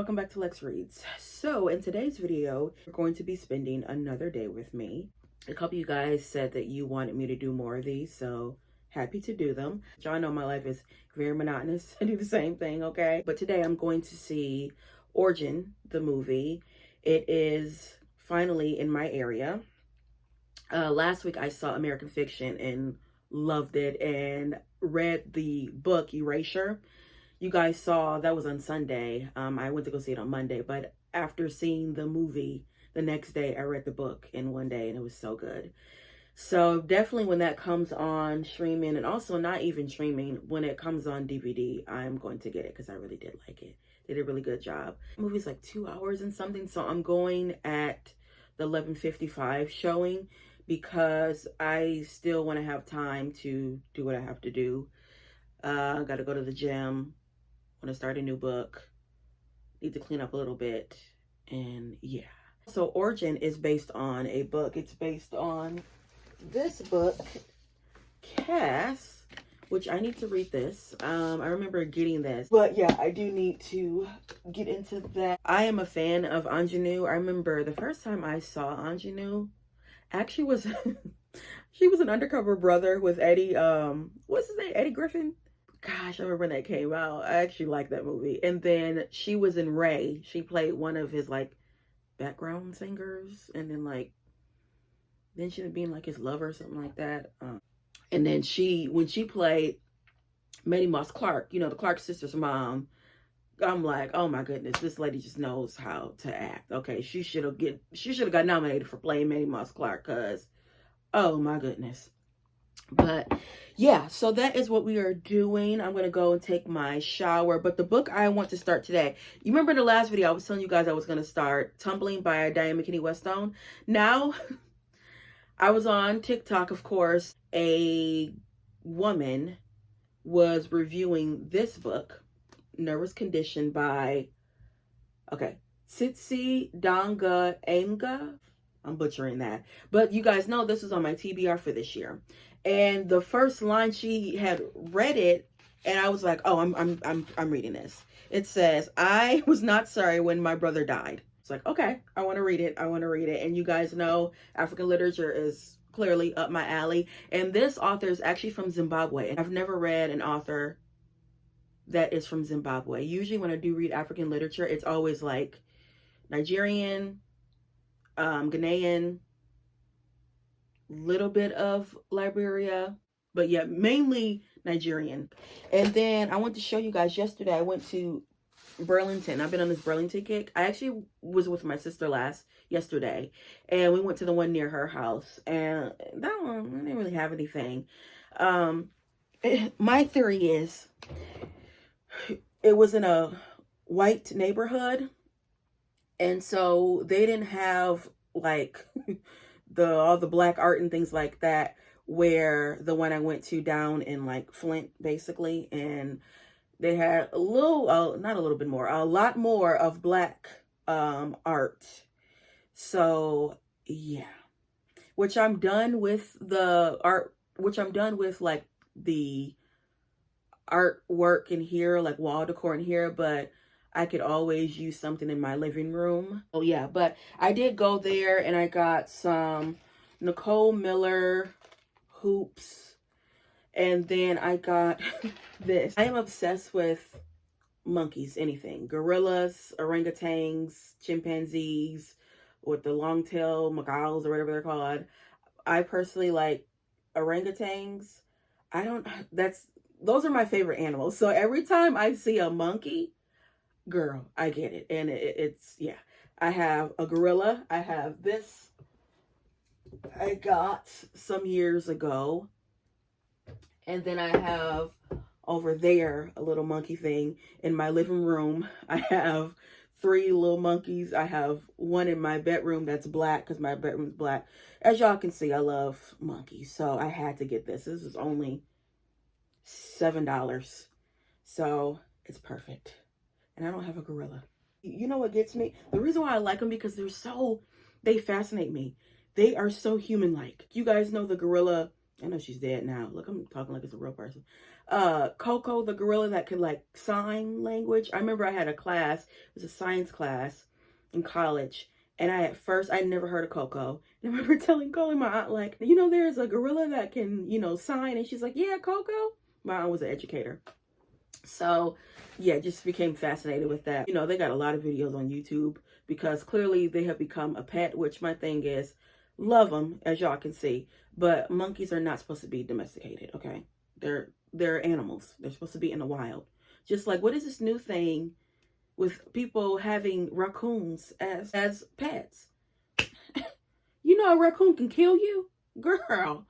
welcome back to Lex Reads. So in today's video, we're going to be spending another day with me. A couple of you guys said that you wanted me to do more of these, so happy to do them. Y'all know my life is very monotonous. I do the same thing, okay? But today I'm going to see Origin, the movie. It is finally in my area. Last week I saw American Fiction and loved it, and read the book Erasure. You guys saw that was on Sunday. I went to go see it on Monday, but after seeing the movie the next day, I read the book in one day and it was so good. So definitely when that comes on streaming, and also not even streaming, when it comes on DVD, I'm going to get it because I really did like it. They did a really good job. The movie's like 2 hours and something, so I'm going at the 11:55 showing because I still want to have time to do what I have to do. I got to go to the gym. Want to start a new book, need to clean up a little bit, and yeah. So Origin is based on a book. It's based on this book, Cass, which I need to read this. I remember getting this, but yeah, I do need to get into that. I am a fan of Ingenue. I remember the first time I saw Ingenue actually was she was an undercover brother with Eddie, what's his name, Eddie Griffin. Gosh, I remember when that came out. I actually liked that movie. And then she was in Ray. She played one of his like background singers, and then then she ended up being like his lover or something like that. And then when she played Maddie Moss Clark, you know, the Clark sisters' mom, I'm like, oh my goodness, this lady just knows how to act. Okay, she should have got nominated for playing Maddie Moss Clark, because oh my goodness. But yeah, so that is what we are doing. I'm going to go and take my shower. But the book I want to start today, you remember in the last video, I was telling you guys I was going to start Tumbling by Diane McKinney Westone. Now, I was on TikTok, of course. A woman was reviewing this book, Nervous Condition by, Tsitsi Danga Amga. I'm butchering that. But you guys know this is on my TBR for this year. And the first line, she had read it, and I was like, oh, I'm reading this. It says, I was not sorry when my brother died. It's like, okay, I want to read it. I want to read it. And you guys know African literature is clearly up my alley. And this author is actually from Zimbabwe. I've never read an author that is from Zimbabwe. Usually when I do read African literature, it's always like Nigerian, Ghanaian, little bit of Liberia, but yeah, mainly Nigerian. And then I want to show you guys, yesterday I went to Burlington. I've been on this Burlington kick. I actually was with my sister yesterday, and we went to the one near her house, and that one, I didn't really have anything. My theory is it was in a white neighborhood, and so they didn't have like all the black art and things like that, where the one I went to down in like Flint, basically, and they had a lot more of black art. So yeah, which I'm done with the art, like the artwork in here, like wall decor in here, but I could always use something in my living room. Oh yeah, but I did go there and I got some Nicole Miller hoops. And then I got this. I am obsessed with monkeys, anything. Gorillas, orangutans, chimpanzees, with the long tail magals or whatever they're called. I personally like orangutans. Those are my favorite animals. So every time I see a monkey, girl, I get it. And it's yeah. I have a gorilla. I have this. I got some years ago. And then I have over there a little monkey thing in my living room. I have 3 little monkeys. I have one in my bedroom that's black because my bedroom is black. As y'all can see, I love monkeys. So I had to get this. This is only $7. So it's perfect. And I don't have a gorilla. You know what gets me? The reason why I like them, because they fascinate me. They are so human-like. You guys know the gorilla I know she's dead now. Look, I'm talking like it's a real person. Coco, the gorilla that could like sign language. I remember I had a class, it was a science class in college. And at first I never heard of Coco. And I remember calling my aunt, like, there's a gorilla that can, sign. And she's like, yeah, Coco. My aunt was an educator. So yeah, just became fascinated with that. They got a lot of videos on YouTube because clearly they have become a pet, which my thing is, love them, as y'all can see, but monkeys are not supposed to be domesticated. Okay, they're animals. They're supposed to be in the wild. Just like, what is this new thing with people having raccoons as pets? A raccoon can kill you, girl.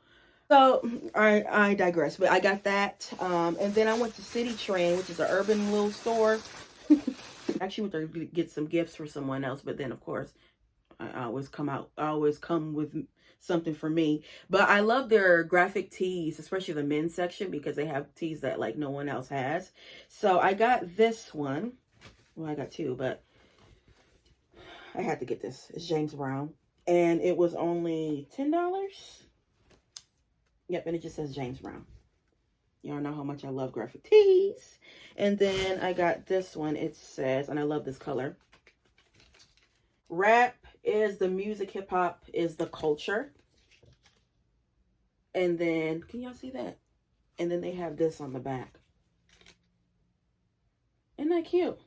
So I digress, but I got that, and then I went to City Trend, which is an urban little store. Actually went there to get some gifts for someone else, but then of course I always come with something for me. But I love their graphic tees, especially the men's section, because they have tees that like no one else has. So I got this one. Well, I got two, but I had to get this. It's James Brown, and it was only $10. Yep, and it just says James Brown. Y'all know how much I love graphic tees. And then I got this one. It says, and I love this color, rap is the music, hip hop is the culture. And then, can y'all see that? And then they have this on the back. Isn't that cute?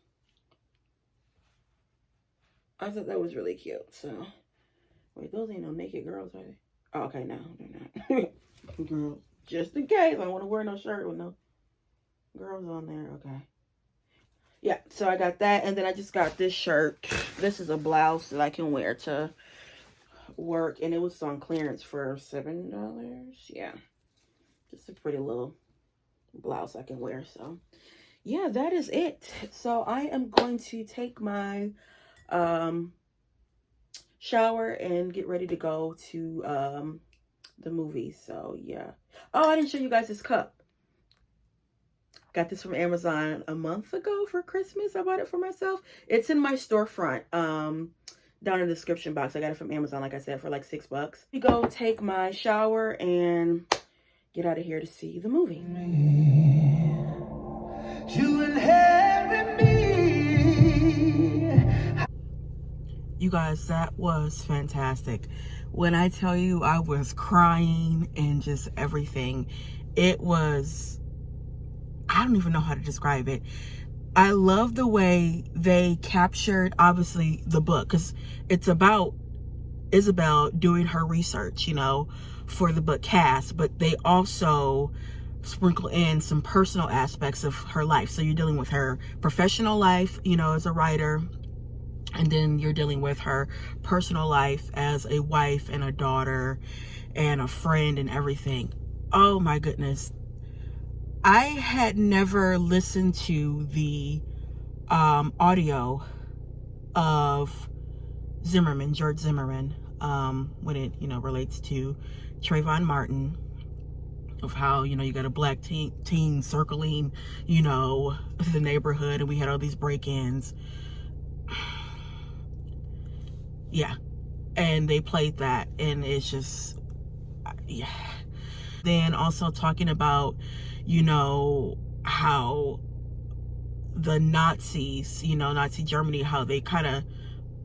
I thought that was really cute. So, wait, those ain't no naked girls, are they? Oh, okay, no, they're not. Girls, just in case. I don't want to wear no shirt with no girls on there. Okay. Yeah, so I got that, and then I just got this shirt. This is a blouse that I can wear to work, and it was on clearance for $7. Yeah, just a pretty little blouse I can wear. So yeah, that is it. So I am going to take my shower and get ready to go to the movies. So yeah. Oh, I didn't show you guys this cup. Got this from Amazon a month ago for Christmas. I bought it for myself. It's in my storefront, down in the description box. I got it from Amazon, like I said, for like $6. We go take my shower and get out of here to see the movie. You inherit me. You guys, that was fantastic. When I tell you I was crying and just everything, it was, I don't even know how to describe it. I love the way they captured, obviously, the book, because it's about Isabel doing her research, for the book Cast, but they also sprinkle in some personal aspects of her life. So you're dealing with her professional life, as a writer, and then you're dealing with her personal life as a wife and a daughter and a friend and everything. Oh my goodness. I had never listened to the audio of George Zimmerman, when it, relates to Trayvon Martin, of how, you got a black teen circling, the neighborhood, and we had all these break-ins. Yeah. And they played that, and it's just, yeah. Then also talking about, how the Nazis, Nazi Germany, how they kind of,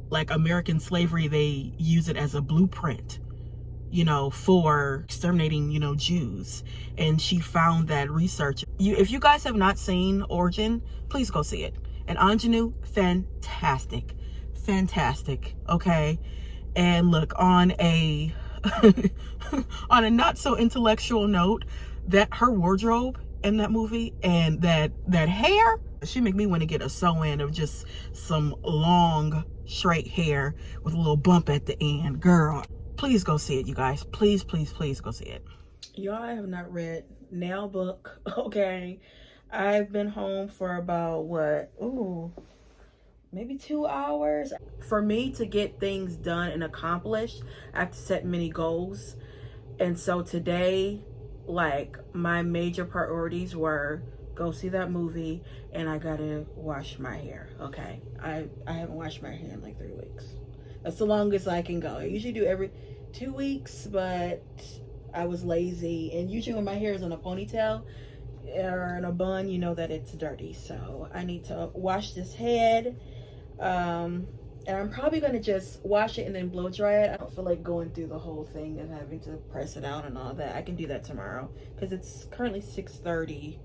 like American slavery, they use it as a blueprint, for exterminating, Jews. And she found that research. If you guys have not seen Origin, please go see it. And Ingenue, fantastic. Okay. And look, on a on a not so intellectual note, that her wardrobe in that movie and that hair, she make me want to get a sew-in of just some long straight hair with a little bump at the end. Girl, please go see it, you guys. Please go see it. Y'all, I have not read Nail Book. Okay, I've been home for about what, maybe 2 hours. For me to get things done and accomplished, I have to set many goals. And so today, like, my major priorities were go see that movie, and I gotta wash my hair. Okay, I haven't washed my hair in like 3 weeks. That's the longest I can go. I usually do every 2 weeks, but I was lazy. And usually when my hair is in a ponytail or in a bun, you know that it's dirty. So I need to wash this head. And I'm probably gonna just wash it and then blow dry it. I don't feel like going through the whole thing and having to press it out and all that. I can do that tomorrow because it's currently 6:30.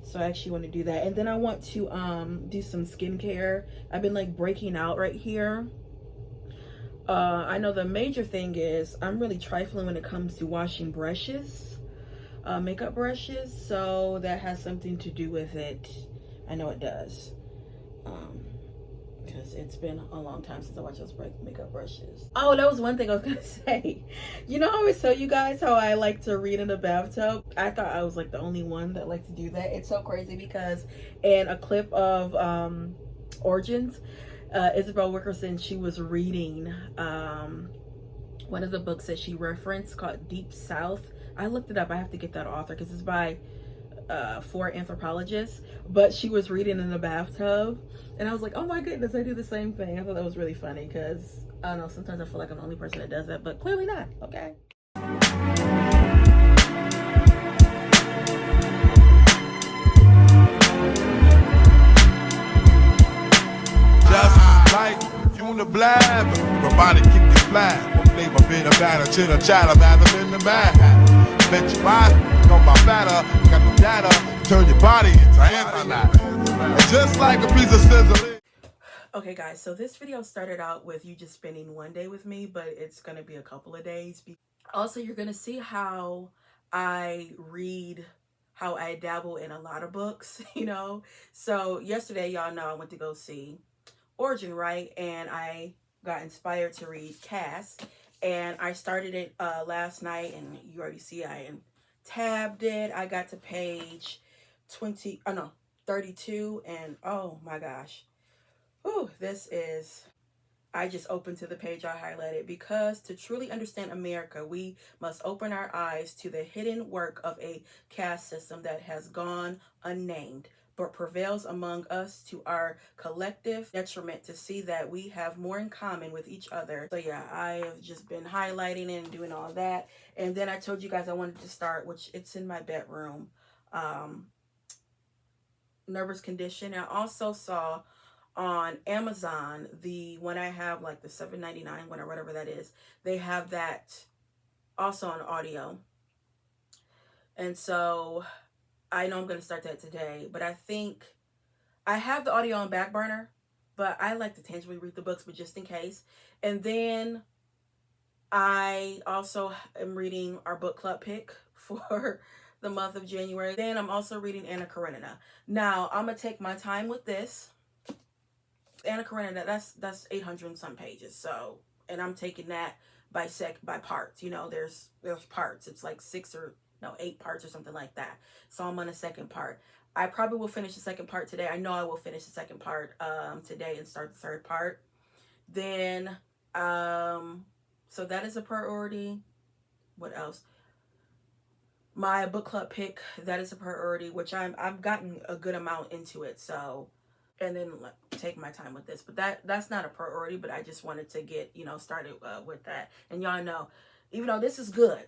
So I actually want to do that. And then I want to do some skincare. I've been like breaking out right here. I know the major thing is I'm really trifling when it comes to washing brushes, makeup brushes. So that has something to do with it. I know it does. Because it's been a long time since I watched those makeup brushes. Oh, that was one thing I was gonna say. You know, I always tell you guys how I like to read in the bathtub. I thought I was like the only one that liked to do that. It's so crazy because in a clip of Origins, Isabel Wilkerson, she was reading one of the books that she referenced called Deep South. I looked it up. I have to get that author because it's by 4 anthropologists, but she was reading in the bathtub, and I was like, oh my goodness, I do the same thing. I thought that was really funny because I don't know, sometimes I feel like I'm the only person that does that, but clearly not. Okay. Just like UnsungBlack, robotic kick it flat. What flavor bit of batter, chitter chatter, rather than the bad. Bet you I know my batter, got the data, turn your body into anti-matter. And just like a piece of sizzling. Okay guys, so this video started out with you just spending one day with me, but it's gonna be a couple of days. Also, you're gonna see how I read, how I dabble in a lot of books, you know. So yesterday, y'all know I went to go see Origin, right? And I got inspired to read Cass, and I started it last night, and you already see I tabbed it. I got to page 20, oh no, 32, and oh my gosh. Whew, this is, I just opened to the page I highlighted. Because to truly understand America, we must open our eyes to the hidden work of a caste system that has gone unnamed, but prevails among us to our collective detriment, to see that we have more in common with each other. So yeah, I have just been highlighting it and doing all that. And then I told you guys I wanted to start, which it's in my bedroom, Nervous Condition. I also saw on Amazon, the when I have like the $7.99 one or whatever that is, they have that also on audio. And so I know I'm going to start that today, but I think I have the audio on back burner, but I like to tangibly read the books, but just in case. And then I also am reading our book club pick for the month of January. Then I'm also reading Anna Karenina. Now I'm going to take my time with this. Anna Karenina, that's 800 and some pages. So, and I'm taking that by parts. You know, there's parts. It's like 8 parts or something like that. So I'm on the second part. I probably will finish the second part today. I know I will finish the second part today and start the third part. Then so that is a priority. What else? My book club pick, that is a priority, which I've gotten a good amount into it. So, and then take my time with this, but that's not a priority, but I just wanted to get, you know, started with that. And y'all know, even though this is good,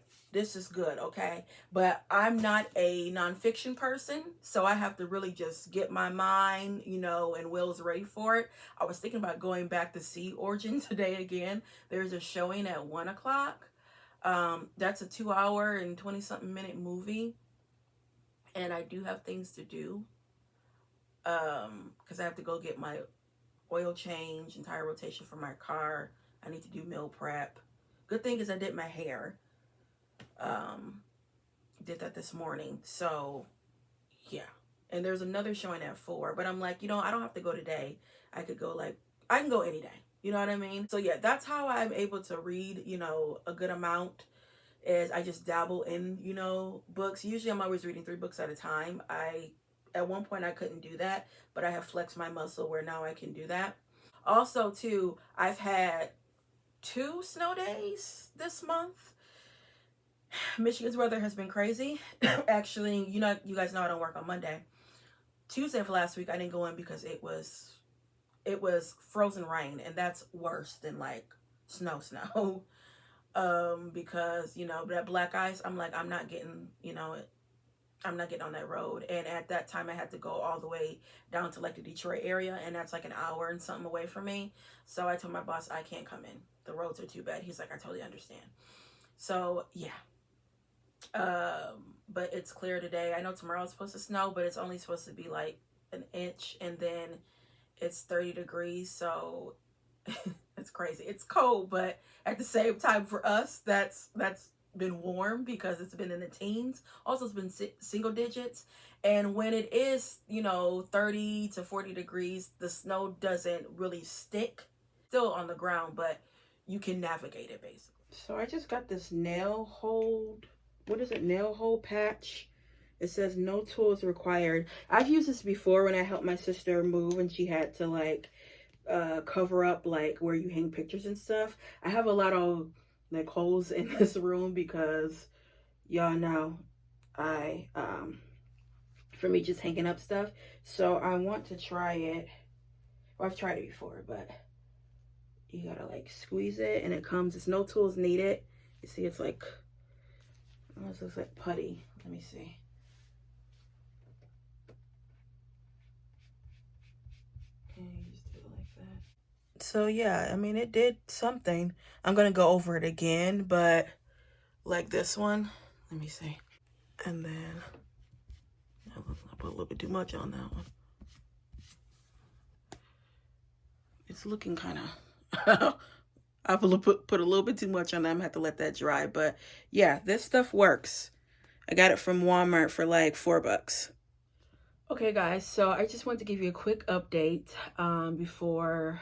okay, but I'm not a nonfiction person, so I have to really just get my mind, you know, and wills ready for it. I was thinking about going back to see Origin today again. There's a showing at 1 o'clock. That's a 2-hour and 20-something minute movie, and I do have things to do. Because I have to go get my oil change and tire rotation for my car. I need to do meal prep. Good thing is I did my hair. Did that this morning. So yeah. And there's another showing at 4, but I'm like, you know, I don't have to go today. I can go any day. You know what I mean? So yeah, that's how I'm able to read, you know, a good amount. Is I just dabble in, you know, books. Usually I'm always reading 3 books at a time. At one point I couldn't do that, but I have flexed my muscle where now I can do that. Also too, I've had 2 snow days this month. Michigan's weather has been crazy. Actually, you know, you guys know I don't work on Monday. Tuesday of last week I didn't go in because it was frozen rain, and that's worse than like snow. because, you know, that black ice, I'm like, I'm not getting, you know, I'm not getting on that road. And at that time, I had to go all the way down to like the Detroit area, and that's like an hour and something away from me. So I told my boss, I can't come in. The roads are too bad. He's like, I totally understand. So yeah. But it's clear today. I know tomorrow's supposed to snow, but it's only supposed to be like an inch, and then it's 30 degrees. So it's crazy. It's cold, but at the same time for us, that's been warm because it's been in the teens. Also, it's been single digits. And when it is, you know, 30 to 40 degrees, the snow doesn't really stick. Still on the ground, but you can navigate it basically. So I just got this nail hold. What is it? Nail hole patch. It says no tools required. I've used this before when I helped my sister move and she had to like cover up like where you hang pictures and stuff. I have a lot of like holes in this room because y'all know I for me just hanging up stuff. So I want to try it. Well, I've tried it before, but you gotta like squeeze it and it comes. It's no tools needed. You see, it's like almost looks like putty. Let me see. So yeah, I mean, it did something. I'm gonna go over it again, but like this one, let me see. And then I put a little bit too much on that one. It's looking kind of, I put a little bit too much on that. I'm gonna have to let that dry. But yeah, this stuff works. I got it from Walmart for like $4. Okay guys, so I just want to give you a quick update before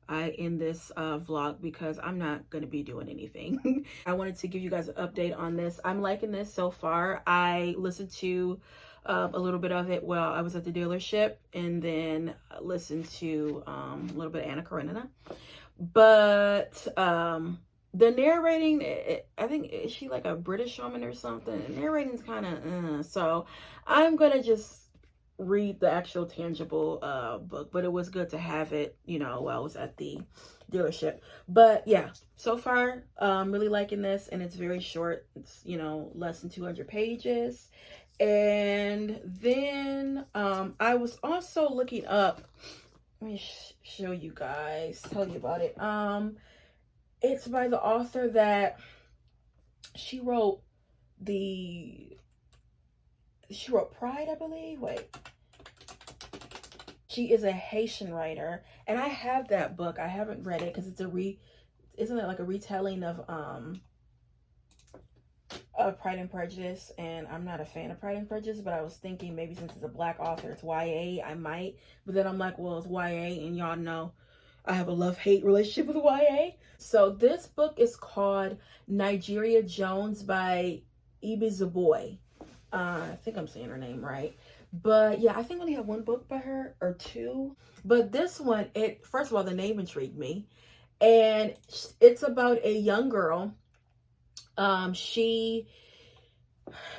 I end this vlog because I'm not going to be doing anything. I wanted to give you guys an update on this. I'm liking this so far. I listened to a little bit of it while I was at the dealership, and then listened to a little bit of Anna Karenina. But the narrating, I think, is she like a British woman or something? The narrating's kind of, so I'm going to just read the actual tangible book, but it was good to have it, you know, while I was at the dealership. But yeah, so far really liking this, and it's very short. It's, you know, less than 200 pages. And then I was also looking up, let me show you guys, tell you about it. It's by the author that she wrote Pride, I believe. Wait. She is a Haitian writer, and I have that book. I haven't read it because it's isn't it like a retelling of Pride and Prejudice, and I'm not a fan of Pride and Prejudice, but I was thinking maybe since it's a black author, it's YA, I might. But then I'm like, well, it's YA, and y'all know I have a love-hate relationship with YA. So this book is called Nigeria Jones by Ibi Zaboy. I think I'm saying her name right. But yeah, I think I only have one book by her or two. But this one, first of all, the name intrigued me. And it's about a young girl. She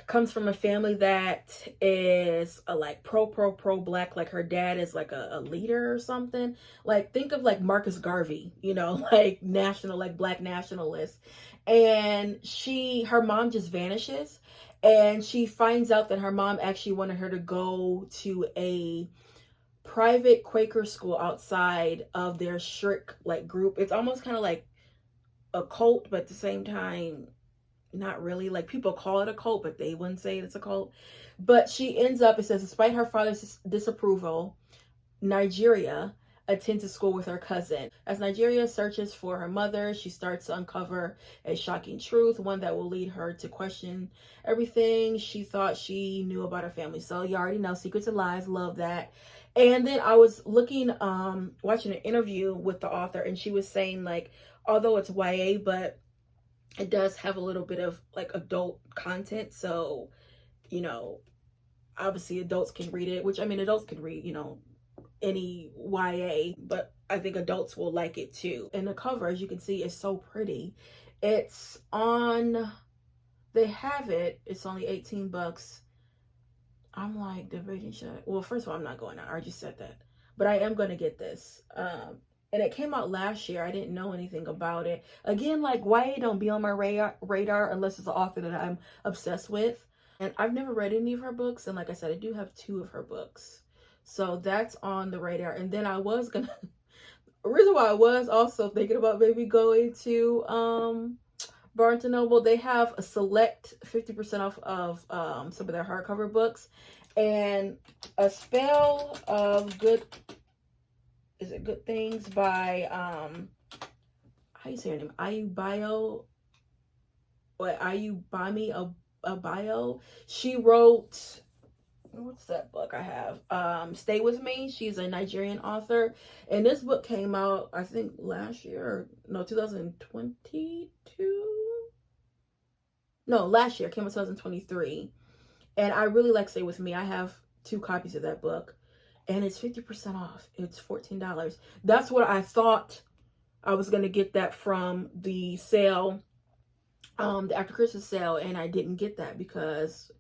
comes from a family that is like pro black. Like her dad is like a leader or something. Like think of like Marcus Garvey, you know, like black nationalist. And her mom just vanishes. And she finds out that her mom actually wanted her to go to a private Quaker school outside of their strict like group. It's almost kind of like a cult, but at the same time, not really. Like people call it a cult, but they wouldn't say it's a cult. But she ends up, it says, despite her father's disapproval, Nigeria attends a school with her cousin. As Nigeria searches for her mother, she starts to uncover a shocking truth, one that will lead her to question everything she thought she knew about her family. So you already know, Secrets and Lies, love that. And then I was looking, watching an interview with the author, and she was saying like, although it's YA, but it does have a little bit of like adult content. So, you know, obviously adults can read it, which I mean, adults can read, you know, any YA, but I think adults will like it too. And the cover, as you can see, is so pretty. It's on, they have it, it's only $18. I'm like debating, well, first of all, I'm not going out, I already said that, but I am going to get this. and it came out last year. I didn't know anything about it. Again, like YA don't be on my radar unless it's an author that I'm obsessed with. And I've never read any of her books. And like I said, I do have 2 of her books. So that's on the radar. And then I was gonna, the reason why I was also thinking about maybe going to Barnes & Noble, they have a select 50% off of some of their hardcover books. And A Spell of Good, is it Good Things by, how you say her name? Ayubayo, or Ayubami Abayo. She wrote, what's that book I have? Stay With Me. She's a Nigerian author. And this book came out, I think, last year, or no, 2022? No, last year. It came out 2023. And I really like Stay With Me. I have 2 copies of that book. And it's 50% off. It's $14. That's what I thought I was going to get that from the sale, the After Christmas sale. And I didn't get that because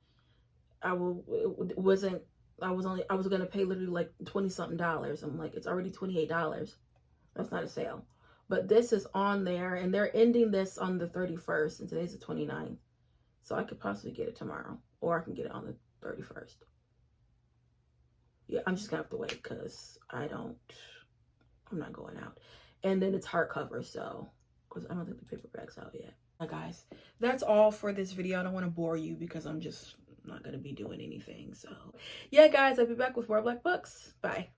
I was going to pay literally like 20 something dollars. I'm like, it's already $28. That's not a sale. But this is on there, and they're ending this on the 31st, and today's the 29th. So I could possibly get it tomorrow, or I can get it on the 31st. Yeah, I'm just gonna have to wait because I'm not going out. And then it's hardcover, so, because I don't think the paperback's out yet. Guys, that's all for this video. I don't want to bore you because I'm just not going to be doing anything. So yeah, guys, I'll be back with more Black books. Bye.